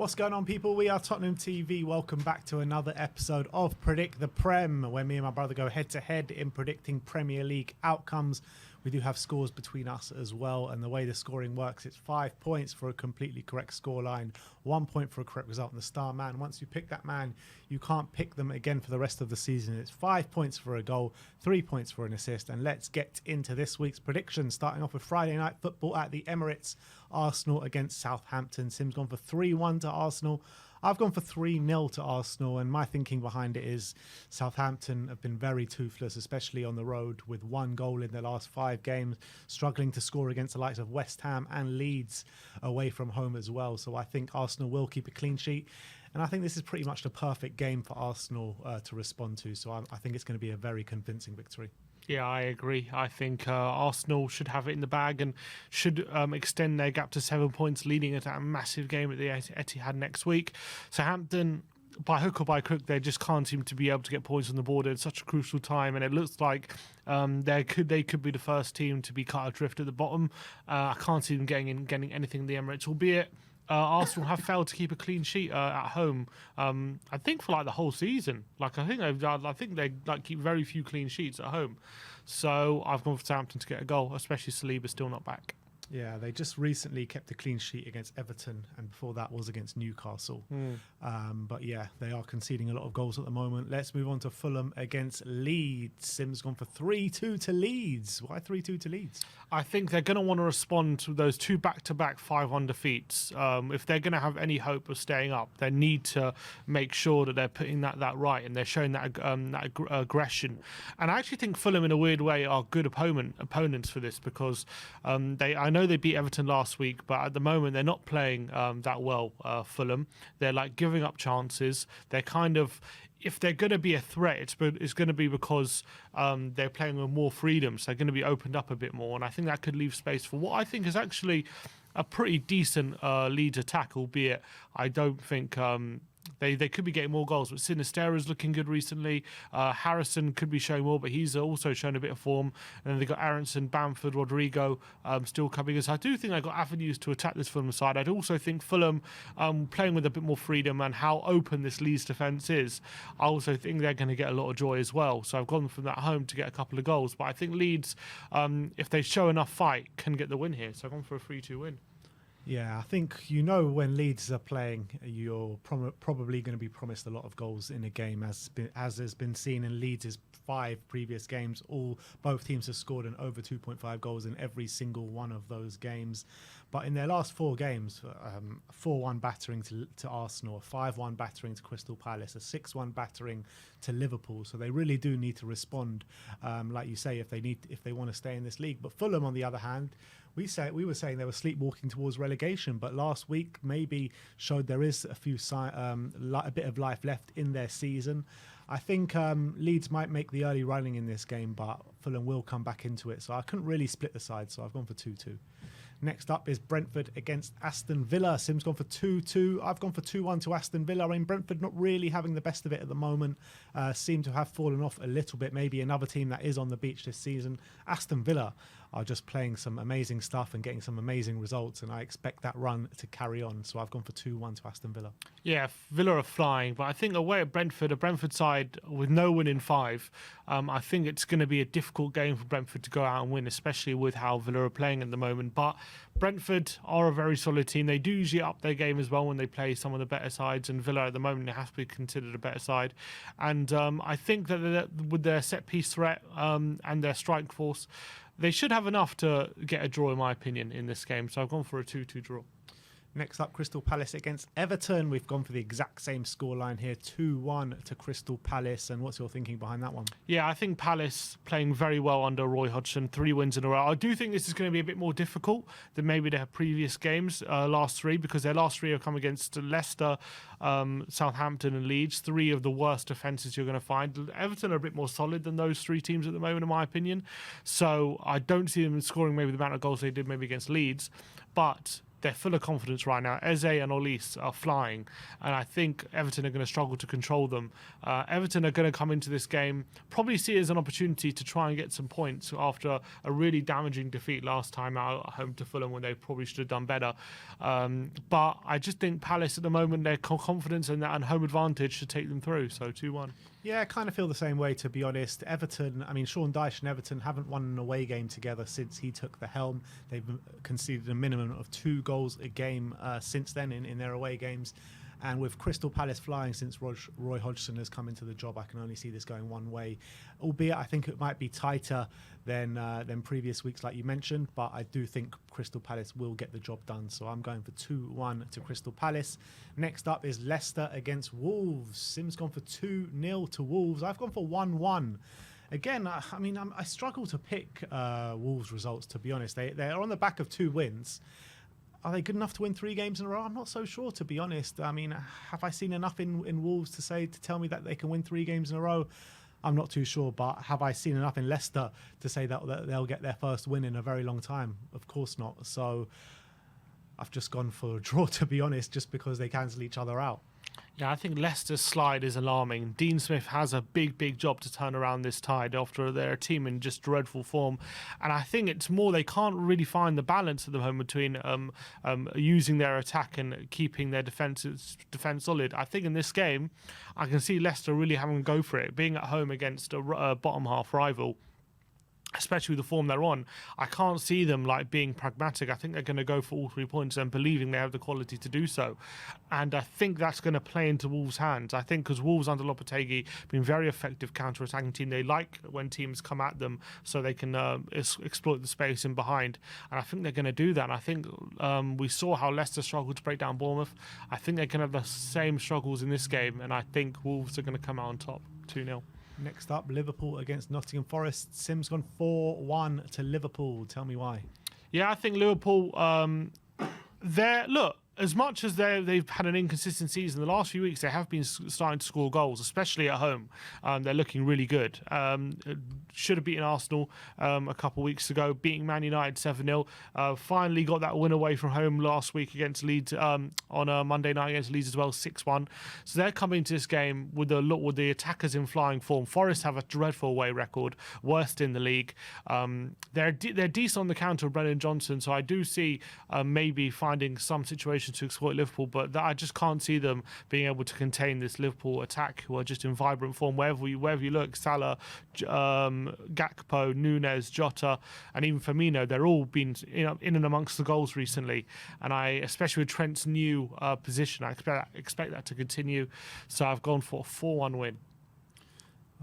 What's going on, people? We are Tottenham TV. Welcome back to another episode of Predict the Prem, where me and my brother go head-to-head in predicting Premier League outcomes. We do have scores between us as well, and the way the scoring works, it's 5 points for a completely correct scoreline, 1 point for a correct result, and the star man. Once you pick that man, you can't pick them again for the rest of the season. It's 5 points for a goal, 3 points for an assist, and let's get into this week's predictions, starting off with Friday night football at the Emirates. Arsenal against Southampton. Sim's gone for 3-1 to Arsenal. I've gone for 3-0 to Arsenal, and my thinking behind it is Southampton have been very toothless, especially on the road, with 1 goal in their last 5 games, struggling to score against the likes of West Ham and Leeds away from home as well. So I think Arsenal will keep a clean sheet, and I think this is pretty much the perfect game for Arsenal to respond to. So I think it's going to be a very convincing victory. Yeah, I agree. I think Arsenal should have it in the bag and should extend their gap to 7 points, leading into a massive game at the Etihad next week. Southampton, by hook or by crook, they just can't seem to be able to get points on the board at such a crucial time, and it looks like they could be the first team to be cut adrift at the bottom. I can't see them getting anything in the Emirates, albeit Arsenal have failed to keep a clean sheet at home. I think for like the whole season. I think they keep very few clean sheets at home. So I've gone for Southampton to get a goal, especially Saliba still not back. Yeah, they just recently kept a clean sheet against Everton, and before that was against Newcastle. But yeah, they are conceding a lot of goals at the moment. Let's move on to Fulham against Leeds. Sim's gone for 3-2 to Leeds. Why 3-2 to Leeds? I think they're going to want to respond to those 2 back-to-back 5-1 defeats. If they're going to have any hope of staying up, they need to make sure that they're putting that right, and they're showing that aggression. And I actually think Fulham, in a weird way, are good opponents for this, because I know they beat Everton last week, but at the moment they're not playing that well. Fulham, they're like giving up chances. They're kind of, if they're going to be a threat, it's going to be because they're playing with more freedom, so they're going to be opened up a bit more, and I think that could leave space for what I think is actually a pretty decent Leeds attack, albeit I don't think they could be getting more goals. But Sinisterra's looking good recently. Harrison could be showing more, but he's also shown a bit of form. And then they've got Aronson, Bamford, Rodrigo still coming in. So I do think they've got avenues to attack this Fulham side. I'd also think Fulham playing with a bit more freedom and how open this Leeds defence is, I also think they're going to get a lot of joy as well. So I've gone from that home to get a couple of goals. But I think Leeds, if they show enough fight, can get the win here. So I've gone for a 3-2 win. Yeah, I think when Leeds are playing, you're probably going to be promised a lot of goals in a game, as has been seen in Leeds' 5 previous games. Both teams have scored an over 2.5 goals in every single one of those games. But in their last 4 games, 4-1 battering to Arsenal, a 5-1 battering to Crystal Palace, a 6-1 battering to Liverpool. So they really do need to respond, like you say, if they want to stay in this league. But Fulham, on the other hand, we were saying they were sleepwalking towards relegation, but last week maybe showed there is a bit of life left in their season. I think Leeds might make the early running in this game, but Fulham will come back into it. So I couldn't really split the side, so I've gone for 2-2. Next up is Brentford against Aston Villa. Sim's gone for 2-2. I've gone for 2-1 to Aston Villa. I mean, Brentford not really having the best of it at the moment. Seem to have fallen off a little bit. Maybe another team that is on the beach this season. Aston Villa are just playing some amazing stuff and getting some amazing results, and I expect that run to carry on. So I've gone for 2-1 to Aston Villa. Yeah, Villa are flying, but I think away at Brentford, a Brentford side with no win in 5, I think it's going to be a difficult game for Brentford to go out and win, especially with how Villa are playing at the moment. But Brentford are a very solid team. They do usually up their game as well when they play some of the better sides, and Villa at the moment, they have to be considered a better side. And I think that with their set-piece threat and their strike force, they should have enough to get a draw, in my opinion, in this game. So I've gone for a 2-2 draw. Next up, Crystal Palace against Everton. We've gone for the exact same scoreline here, 2-1 to Crystal Palace. And what's your thinking behind that one? Yeah, I think Palace playing very well under Roy Hodgson, 3 wins in a row. I do think this is going to be a bit more difficult than maybe their previous games, last 3, because their last 3 have come against Leicester, Southampton and Leeds, 3 of the worst defences you're going to find. Everton are a bit more solid than those 3 teams at the moment, in my opinion. So I don't see them scoring maybe the amount of goals they did maybe against Leeds, but they're full of confidence right now. Eze and Olise are flying, and I think Everton are going to struggle to control them. Everton are going to come into this game, probably see it as an opportunity to try and get some points after a really damaging defeat last time out at home to Fulham when they probably should have done better. But I just think Palace at the moment, their confidence and home advantage should take them through. So 2-1. Yeah, I kind of feel the same way, to be honest. Everton, I mean, Sean Dyche and Everton haven't won an away game together since he took the helm. They've conceded a minimum of 2 goals a game since then in their away games. And with Crystal Palace flying since Roy Hodgson has come into the job, I can only see this going one way. Albeit, I think it might be tighter than previous weeks, like you mentioned. But I do think Crystal Palace will get the job done. So I'm going for 2-1 to Crystal Palace. Next up is Leicester against Wolves. Sim's gone for 2-0 to Wolves. I've gone for 1-1. Again, I mean, I struggle to pick Wolves results, to be honest. They're on the back of 2 wins. Are they good enough to win 3 games in a row? I'm not so sure, to be honest. I mean, have I seen enough in Wolves to tell me that they can win 3 games in a row? I'm not too sure, but have I seen enough in Leicester to say that they'll get their first win in a very long time? Of course not. So I've just gone for a draw, to be honest, just because they cancel each other out. Yeah, I think Leicester's slide is alarming. Dean Smith has a big job to turn around this tide after their team in just dreadful form. And I think it's more they can't really find the balance at the moment between using their attack and keeping their defence solid. I think in this game, I can see Leicester really having to go for it, being at home against a bottom half rival. Especially with the form they're on, I can't see them like being pragmatic. I think they're going to go for all 3 points and believing they have the quality to do so. And I think that's going to play into Wolves' hands. I think because Wolves under Lopetegui been very effective counter-attacking team. They like when teams come at them so they can exploit the space in behind. And I think they're going to do that. And I think we saw how Leicester struggled to break down Bournemouth. I think they're going to have the same struggles in this game. And I think Wolves are going to come out on top 2-0. Next up, Liverpool against Nottingham Forest. Sim's gone 4-1 to Liverpool. Tell me why. Yeah, I think Liverpool, as much as they've had an inconsistent season, the last few weeks they have been starting to score goals, especially at home. They're looking really good. Should have beaten Arsenal a couple of weeks ago, beating Man United 7-0. Finally got that win away from home last week against Leeds on a Monday night against Leeds as well, 6-1. So they're coming to this game with the attackers in flying form. Forest have a dreadful away record, worst in the league. They're decent on the counter with Brennan Johnson, so I do see maybe finding some situation to exploit Liverpool, but I just can't see them being able to contain this Liverpool attack, who are just in vibrant form wherever you look. Salah, Gakpo, Nunez, Jota, and even Firmino, they're all been in and amongst the goals recently. And especially with Trent's new position, I expect that to continue. So I've gone for a 4-1 win.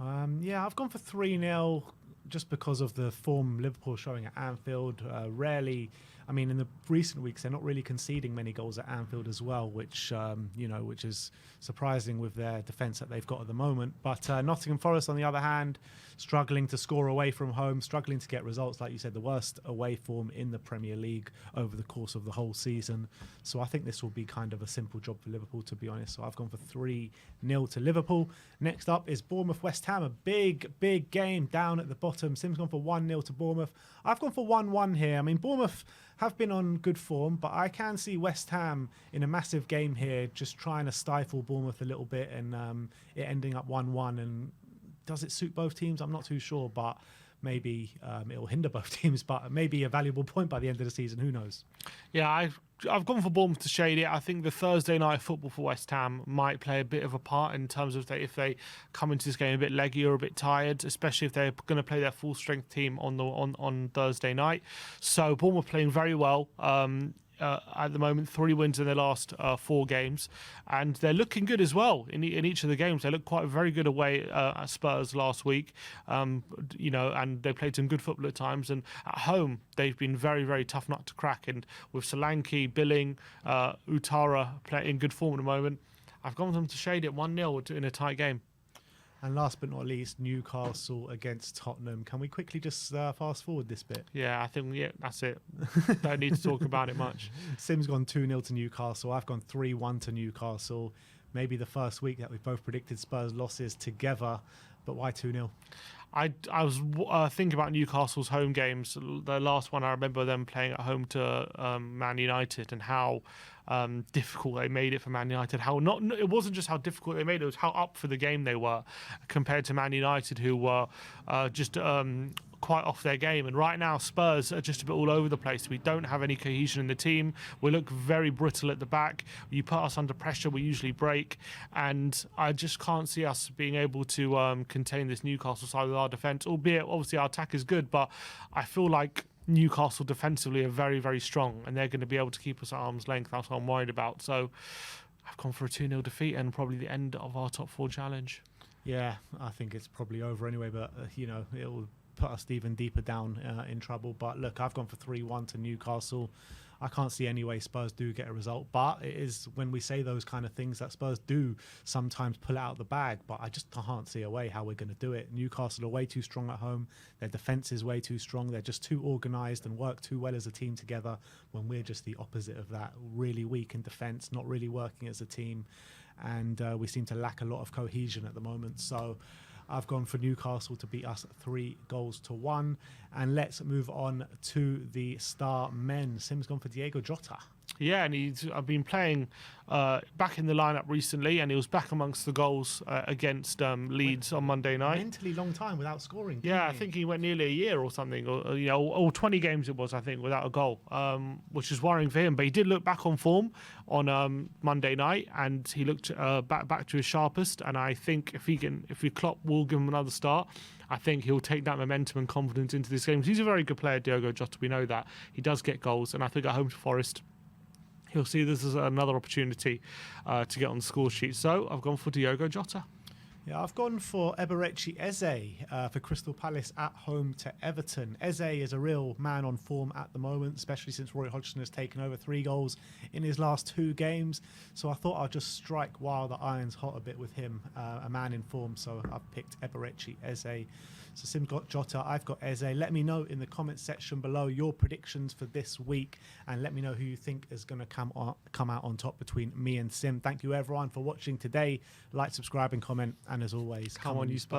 I've gone for 3-0 just because of the form Liverpool showing at Anfield. Rarely, I mean, in the recent weeks, they're not really conceding many goals at Anfield as well, which is surprising with their defence that they've got at the moment. But Nottingham Forest, on the other hand, struggling to score away from home, struggling to get results. Like you said, the worst away form in the Premier League over the course of the whole season. So I think this will be kind of a simple job for Liverpool, to be honest. So I've gone for 3-0 to Liverpool. Next up is Bournemouth-West Ham, a big game down at the bottom. Sim's gone for 1-0 to Bournemouth. I've gone for 1-1 here. I mean, Bournemouth have been on good form, but I can see West Ham in a massive game here, just trying to stifle Bournemouth a little bit and it ending up 1-1. And does it suit both teams? I'm not too sure, but maybe it'll hinder both teams, but maybe a valuable point by the end of the season. Who knows? Yeah, I've gone for Bournemouth to shade it. I think the Thursday night football for West Ham might play a bit of a part in terms of if they come into this game a bit leggy or a bit tired, especially if they're going to play their full strength team on Thursday night. So Bournemouth playing very well. At the moment, 3 wins in their last 4 games, and they're looking good as well in each of the games. They looked quite very good away at Spurs last week, and they played some good football at times. And at home, they've been very tough nut to crack. And with Solanke, Billing, Utara in good form at the moment, I've gone them to shade it 1-0 in a tight game. And last but not least, Newcastle against Tottenham. Can we quickly just fast forward this bit? Yeah, I think that's it. Don't need to talk about it much. Sim's gone 2-0 to Newcastle. I've gone 3-1 to Newcastle. Maybe the first week that we've both predicted Spurs losses together. But why 2-0? I was thinking about Newcastle's home games. The last one, I remember them playing at home to Man United, and how difficult they made it for Man United. It wasn't just how difficult they made it; it was how up for the game they were compared to Man United, who were just quite off their game. And right now, Spurs are just a bit all over the place. We don't have any cohesion in the team. We look very brittle at the back. You put us under pressure, we usually break. And I just can't see us being able to contain this Newcastle side with our defence, albeit obviously our attack is good, but I feel like Newcastle defensively are very, very strong, and they're going to be able to keep us at arm's length. That's what I'm worried about. So I've gone for a 2-0 defeat and probably the end of our top 4 challenge. Yeah, I think it's probably over anyway, but, it'll put us even deeper down in trouble. But look, I've gone for 3-1 to Newcastle. I can't see any way Spurs do get a result, but it is when we say those kind of things that Spurs do sometimes pull out of the bag, but I just can't see a way how we're going to do it. Newcastle are way too strong at home. Their defence is way too strong. They're just too organised and work too well as a team together, when we're just the opposite of that. Really weak in defence, not really working as a team, and we seem to lack a lot of cohesion at the moment. So I've gone for Newcastle to beat us 3-1. And let's move on to the star men. Sim's gone for Diogo Jota. Yeah, and I've been playing back in the lineup recently, and he was back amongst the goals against Leeds on Monday night. Mentally long time without scoring. Yeah, I think he went nearly a year or something, or 20 games it was, I think, without a goal, which is worrying for him. But he did look back on form on Monday night, and he looked back to his sharpest. And I think if Klopp will give him another start, I think he'll take that momentum and confidence into this game. He's a very good player, Diogo Jota. We know that he does get goals, and I think at home to Forest, he'll see this as another opportunity to get on the score sheet. So I've gone for Diogo Jota. Yeah, I've gone for Eberechi Eze for Crystal Palace at home to Everton. Eze is a real man on form at the moment, especially since Roy Hodgson has taken over 3 goals in his last 2 games. So I thought I'd just strike while the iron's hot a bit with him, a man in form. So I've picked Eberechi Eze. So Sim's got Jota, I've got Eze. Let me know in the comments section below your predictions for this week, and let me know who you think is going to come out on top between me and Sim. Thank you everyone for watching today. Like, subscribe and comment, and as always, Come on, you Spurs.